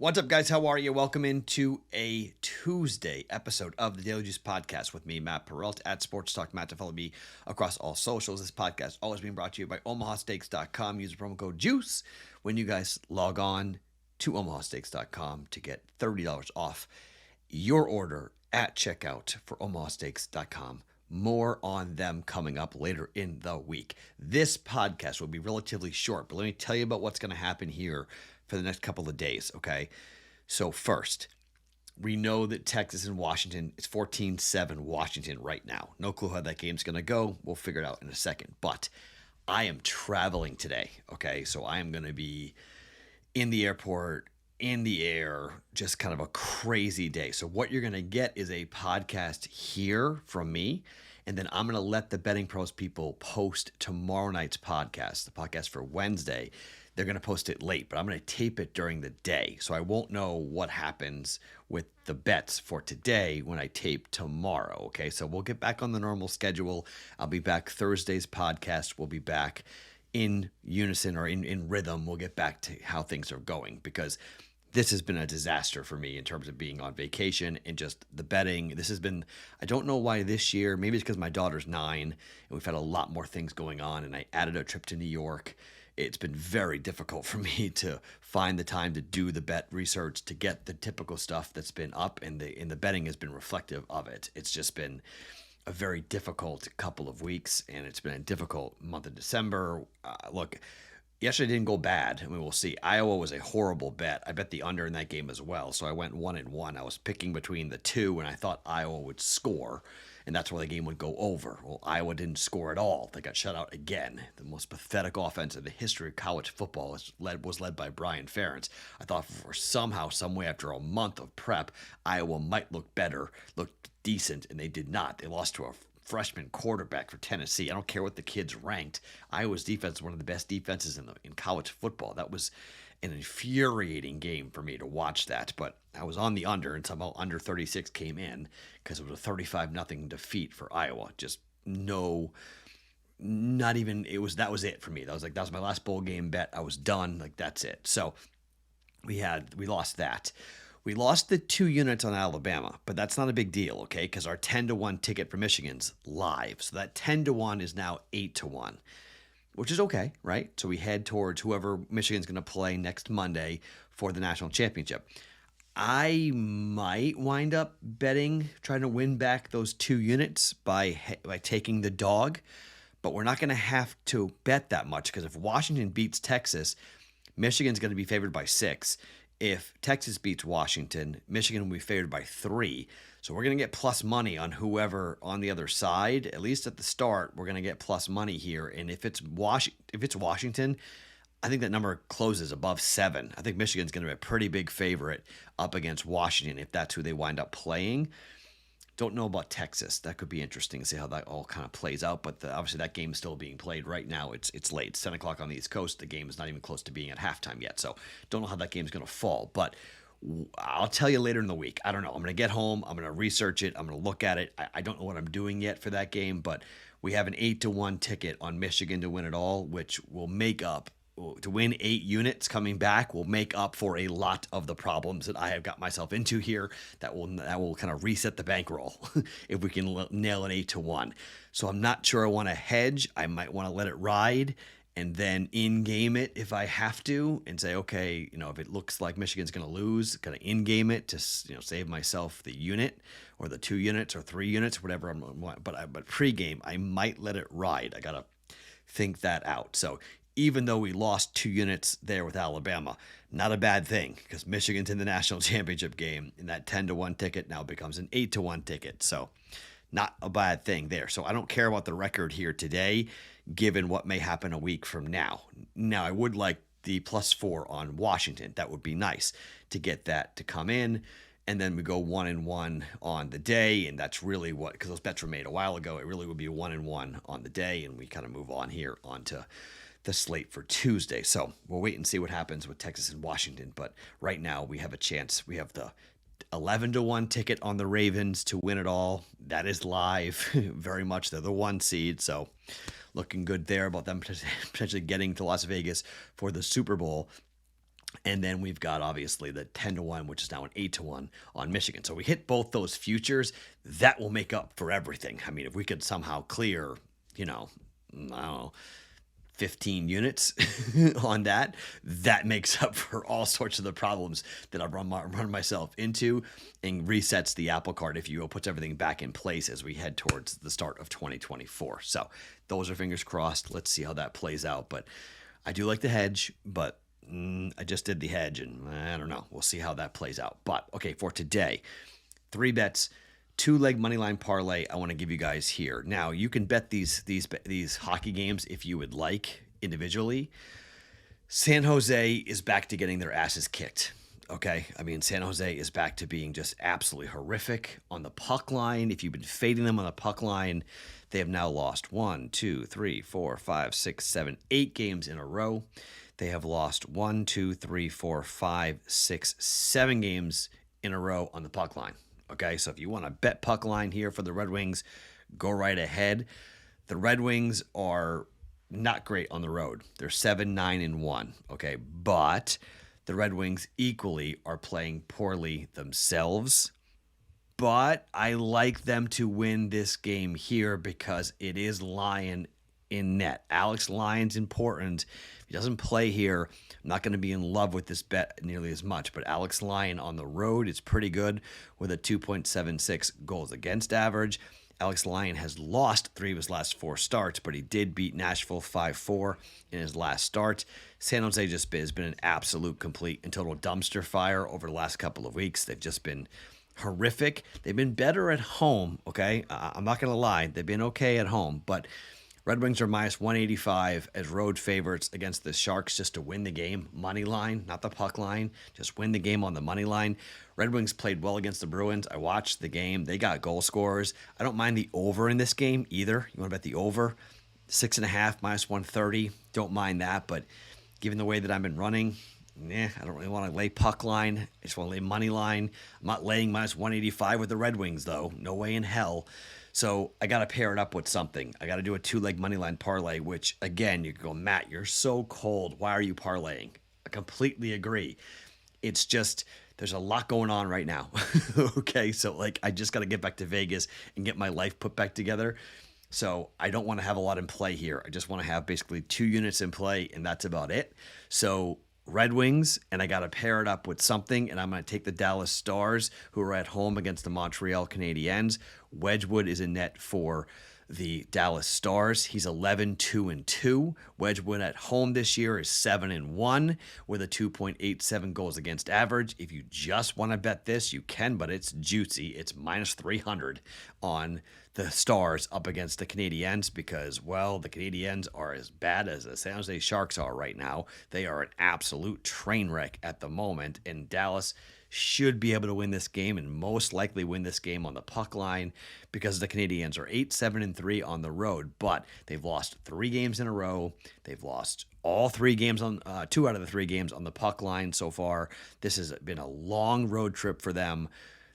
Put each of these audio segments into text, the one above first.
What's up, guys? How are you? Welcome into a Tuesday episode of the Daily Juice Podcast with me, Matt Perrault, at Sports Talk Matt, to follow me across all socials. This podcast always being brought to you by omahasteaks.com. Use the promo code JUICE when you guys log on to omahasteaks.com to get $30 off your order at checkout for omahasteaks.com. More on them coming up later in the week. This podcast will be relatively short, but let me tell you about what's going to happen here for the next couple of days, okay? So first, we know that Texas and Washington, it's 14-7 Washington right now. No clue how that game's going to go. We'll figure it out in a second. But I am traveling today, okay? So I am going to be in the airport, in the air, just kind of a crazy day. So what you're going to get is a podcast here from me, and then I'm going to let the BettingPros people post tomorrow night's podcast, the podcast for Wednesday. They're going to post it late, but I'm going to tape it during the day. So I won't know what happens with the bets for today when I tape tomorrow, okay? So we'll get back on the normal schedule. I'll be back Thursday's podcast. We'll be back in unison or in rhythm. We'll get back to how things are going because this has been a disaster for me in terms of being on vacation and just the betting. This has been, I don't know why this year, maybe it's because my daughter's 9 and we've had a lot more things going on and I added a trip to New York. It's been very difficult for me to find the time to do the bet research, to get the typical stuff that's been up, and the betting has been reflective of it. It's just been a very difficult couple of weeks, and it's been a difficult month of December. Look, yesterday didn't go bad. I mean, we'll see. Iowa was a horrible bet. I bet the under in that game as well, so I went 1-1. I was picking between the two, and I thought Iowa would score, and that's where the game would go over. Well, Iowa didn't score at all. They got shut out again. The most pathetic offense in the history of college football was led by Brian Ferentz. I thought for somehow, some way, after a month of prep, Iowa might look better, look decent, and they did not. They lost to a freshman quarterback for Tennessee. I don't care what the kids ranked. Iowa's defense is one of the best defenses in college football. That was an infuriating game for me to watch that, but I was on the under, and somehow under 36 came in because it was a 35-0 defeat for Iowa. Just no, not even, that was it for me. That was my last bowl game bet. I was done. Like, that's it. So we lost that. We lost the 2 units on Alabama, but that's not a big deal, okay? Because our 10-1 ticket for Michigan's live. So that 10-1 is now 8-1. Which is okay, right? So we head towards whoever Michigan's going to play next Monday for the national championship. I might wind up trying to win back those 2 units by taking the dog, but we're not going to have to bet that much because if Washington beats Texas, Michigan's going to be favored by 6. If Texas beats Washington, Michigan will be favored by 3. So we're going to get plus money on whoever on the other side. At least at the start, we're going to get plus money here. And if it's Washington, I think that number closes above 7. I think Michigan's going to be a pretty big favorite up against Washington if that's who they wind up playing. Don't know about Texas. That could be interesting to see how that all kind of plays out. But obviously that game is still being played right now. It's late. It's 10 o'clock on the East Coast. The game is not even close to being at halftime yet. So don't know how that game is going to fall. But I'll tell you later in the week. I don't know. I'm going to get home. I'm going to research it. I'm going to look at it. I don't know what I'm doing yet for that game, but we have an 8-1 ticket on Michigan to win it all, which will make up, to win 8 units coming back will make up for a lot of the problems that I have got myself into here. That will kind of reset the bankroll if we can nail an 8-1. So I'm not sure I want to hedge. I might want to let it ride and then in-game it if I have to and say, okay, if it looks like Michigan's going to lose, kind of in-game it to save myself the unit or the 2 units or 3 units, whatever. But pre-game, I might let it ride. I got to think that out. So even though we lost 2 units there with Alabama, not a bad thing because Michigan's in the national championship game and that 10-1 ticket now becomes an 8-1 ticket. So not a bad thing there. So I don't care about the record here today, given what may happen a week from now. Now, I would like the +4 on Washington. That would be nice to get that to come in. And then we go 1-1 on the day. And that's really because those bets were made a while ago. It really would be 1-1 on the day. And we kind of move on here onto the slate for Tuesday. So we'll wait and see what happens with Texas and Washington. But right now we have a chance. We have the 11-1 ticket on the Ravens to win it all. That is live. Very much. They're the 1 seed. So looking good there about them potentially getting to Las Vegas for the Super Bowl. And then we've got obviously the 10-1, which is now an 8-1 on Michigan. So we hit both those futures. That will make up for everything. I mean, if we could somehow clear, I don't know, 15 units on that, that makes up for all sorts of the problems that I've run myself into and resets the apple cart, if you will, puts everything back in place as we head towards the start of 2024. So those are fingers crossed. Let's see how that plays out. But I do like the hedge, but I just did the hedge, and I don't know. We'll see how that plays out. But, okay, for today, 3 bets, 2-leg moneyline parlay I want to give you guys here. Now, you can bet these hockey games if you would like individually. San Jose is back to getting their asses kicked. Okay, I mean, San Jose is back to being just absolutely horrific on the puck line. If you've been fading them on the puck line, they have now lost 1, 2, 3, 4, 5, 6, 7, 8 games in a row. They have lost 1, 2, 3, 4, 5, 6, 7 games in a row on the puck line. Okay, so if you want to bet puck line here for the Red Wings, go right ahead. The Red Wings are not great on the road. They're 7-9-1. Okay, but the Red Wings equally are playing poorly themselves. But I like them to win this game here because it is Lyon in net. Alex Lyon's important. If he doesn't play here, I'm not going to be in love with this bet nearly as much. But Alex Lyon on the road is pretty good with a 2.76 goals against average. Alex Lyon has lost 3 of his last 4 starts, but he did beat Nashville 5-4 in his last start. San Jose has been an absolute, complete, and total dumpster fire over the last couple of weeks. They've just been horrific. They've been better at home, okay? I'm not going to lie. They've been okay at home, but Red Wings are minus 185 as road favorites against the Sharks just to win the game. Money line, not the puck line. Just win the game on the money line. Red Wings played well against the Bruins. I watched the game. They got goal scorers. I don't mind the over in this game either. You want to bet the over? 6.5 minus 130. Don't mind that, but given the way that I've been running, I don't really want to lay puck line. I just want to lay money line. I'm not laying minus 185 with the Red Wings, though. No way in hell. So I got to pair it up with something. I got to do a 2-leg moneyline parlay, which, again, you can go, Matt, you're so cold. Why are you parlaying? I completely agree. It's just there's a lot going on right now. Okay, so I just got to get back to Vegas and get my life put back together. So I don't want to have a lot in play here. I just want to have basically 2 units in play, and that's about it. So Red Wings, and I got to pair it up with something, and I'm going to take the Dallas Stars, who are at home against the Montreal Canadiens. Wedgwood is in net for the Dallas Stars. He's 11-2-2. Wedgwood at home this year is 7-1 with a 2.87 goals against average. If you just want to bet this, you can, but it's juicy. It's minus 300 on the Stars up against the Canadiens because, well, the Canadiens are as bad as the San Jose Sharks are right now. They are an absolute train wreck at the moment, and Dallas should be able to win this game and most likely win this game on the puck line because the Canadiens are 8-7-3 on the road, but they've lost 3 games in a row. They've lost all 3 games on 2 out of the 3 games on the puck line so far. This has been a long road trip for them.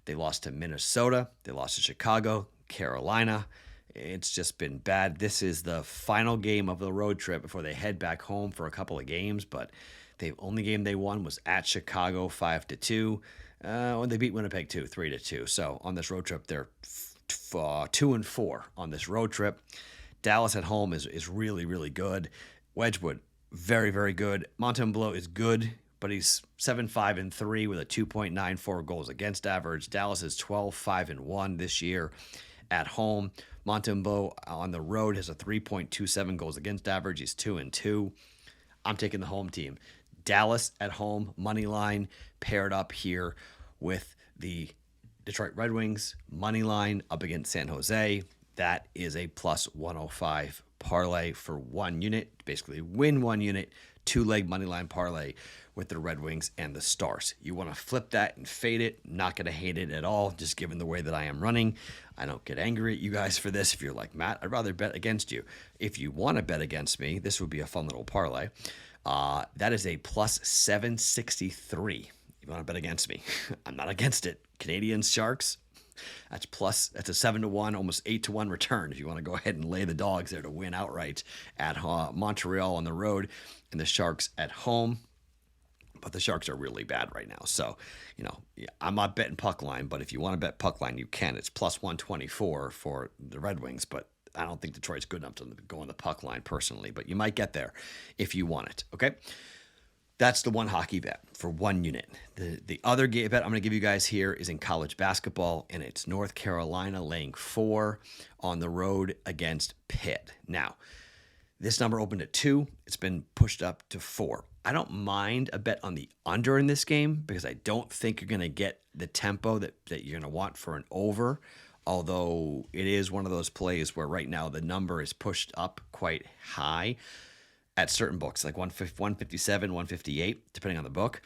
They lost to Minnesota. They lost to Chicago, Carolina. It's just been bad. This is the final game of the road trip before they head back home for a couple of games, but the only game they won was at Chicago 5-2. When they beat Winnipeg 3-2. So on this road trip, they're 2-4 on this road trip. Dallas at home is really, really good. Wedgwood, very, very good. Montembeault is good, but he's 7-5-3 with a 2.94 goals against average. Dallas is 12-5-1 this year at home. Montembeault on the road has a 3.27 goals against average. He's 2-2. I'm taking the home team. Dallas at home, money line, paired up here with the Detroit Red Wings, money line up against San Jose. That is a plus 105 parlay for 1 unit. Basically, win 1 unit, 2-leg money line parlay with the Red Wings and the Stars. You want to flip that and fade it. Not going to hate it at all, just given the way that I am running. I don't get angry at you guys for this. If you're like, Matt, I'd rather bet against you. If you want to bet against me, this would be a fun little parlay. That is a plus 763. You want to bet against me? I'm not against it. Canadiens Sharks. That's a 7-1, almost 8-1 return. If you want to go ahead and lay the dogs there to win outright at Montreal on the road and the Sharks at home. But the Sharks are really bad right now. So, I'm not betting puck line, but if you want to bet puck line, you can. It's plus 124 for the Red Wings, but I don't think Detroit's good enough to go on the puck line personally, but you might get there if you want it. Okay. That's the one hockey bet for 1 unit. The other bet I'm going to give you guys here is in college basketball, and it's North Carolina laying 4 on the road against Pitt. Now, this number opened at 2. It's been pushed up to 4. I don't mind a bet on the under in this game because I don't think you're going to get the tempo that you're going to want for an over, although it is one of those plays where right now the number is pushed up quite high at certain books, like 157, 158, depending on the book.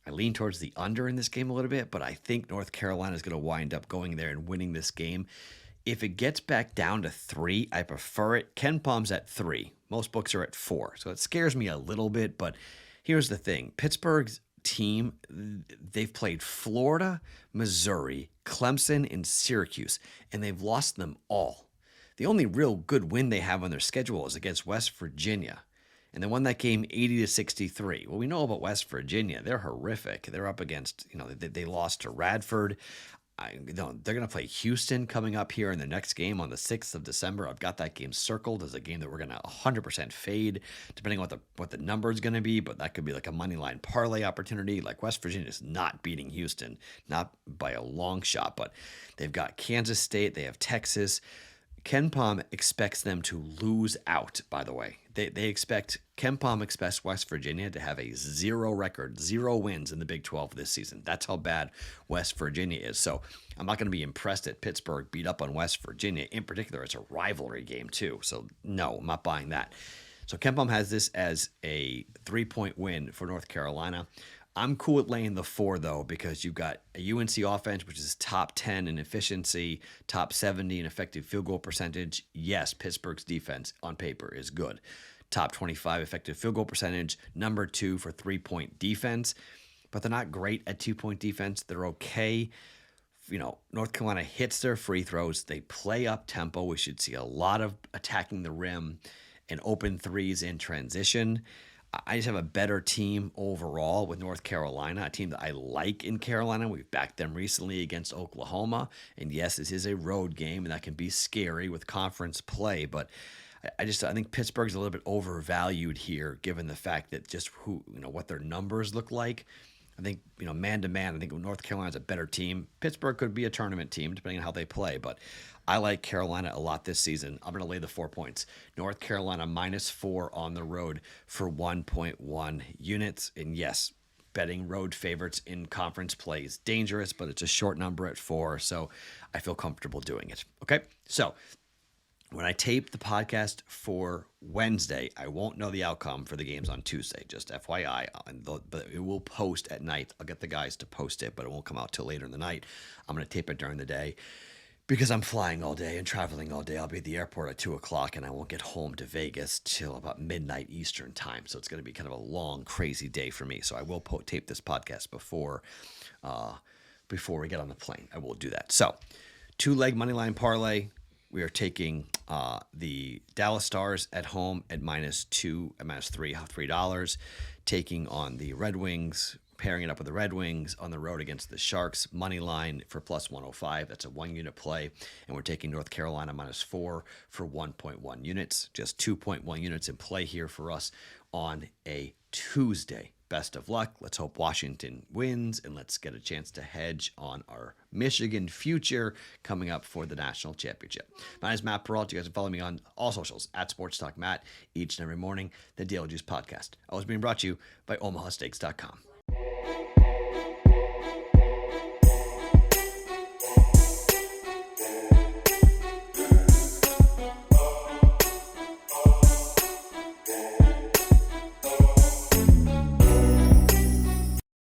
I lean towards the under in this game a little bit, but I think North Carolina is going to wind up going there and winning this game. If it gets back down to 3, I prefer it. Ken Palm's at 3. Most books are at 4. So it scares me a little bit, but here's the thing. Pittsburgh's team, they've played Florida, Missouri, Clemson, and Syracuse, and they've lost them all. The only real good win they have on their schedule is against West Virginia. And they won that game 80-63. Well, we know about West Virginia. They're horrific. They're up against, they lost to Radford. They're going to play Houston coming up here in the next game on the 6th of December. I've got that game circled as a game that we're going to 100% fade, depending on what the number is going to be. But that could be like a money line parlay opportunity. Like West Virginia is not beating Houston, not by a long shot. But they've got Kansas State. They have Texas. Ken Palm expects them to lose out, by the way. Ken Palm expects West Virginia to have a 0 record, 0 wins in the Big 12 this season. That's how bad West Virginia is. So I'm not going to be impressed that Pittsburgh beat up on West Virginia. In particular, it's a rivalry game too. So no, I'm not buying that. So Ken Palm has this as a 3-point win for North Carolina. I'm cool with laying the 4, though, because you've got a UNC offense, which is top 10 in efficiency, top 70 in effective field goal percentage. Yes, Pittsburgh's defense on paper is good. Top 25 effective field goal percentage, number 2 for 3-point defense, but they're not great at 2-point defense. They're okay. North Carolina hits their free throws. They play up tempo. We should see a lot of attacking the rim and open threes in transition. I just have a better team overall with North Carolina, a team that I like in Carolina. We've backed them recently against Oklahoma. And yes, this is a road game, and that can be scary with conference play. But I think Pittsburgh's a little bit overvalued here, given the fact that just what their numbers look like. I think, man to man, I think North Carolina's a better team. Pittsburgh could be a tournament team, depending on how they play. But I like Carolina a lot this season. I'm going to lay the 4 points. North Carolina -4 on the road for 1.1 units. And yes, betting road favorites in conference play is dangerous, but it's a short number at 4. So I feel comfortable doing it. Okay. So when I tape the podcast for Wednesday, I won't know the outcome for the games on Tuesday, just FYI. But it will post at night. I'll get the guys to post it, but it won't come out till later in the night. I'm going to tape it during the day because I'm flying all day and traveling all day. I'll be at the airport at 2 o'clock, and I won't get home to Vegas till about midnight Eastern time. So it's going to be kind of a long, crazy day for me. So I will tape this podcast before we get on the plane. I will do that. So 2-leg moneyline parlay. We are taking the Dallas Stars at home at -$3, taking on the Red Wings, pairing it up with the Red Wings on the road against the Sharks, money line for +105. That's a 1-unit play. And we're taking North Carolina -4 for 1.1 units. Just 2.1 units in play here for us on a Tuesday. Best of luck. Let's hope Washington wins, and let's get a chance to hedge on our Michigan future coming up for the national championship. My name is Matt Perrault. You guys can follow me on all socials at Sports Talk Matt each and every morning. The Daily Juice Podcast. Always being brought to you by OmahaSteaks.com.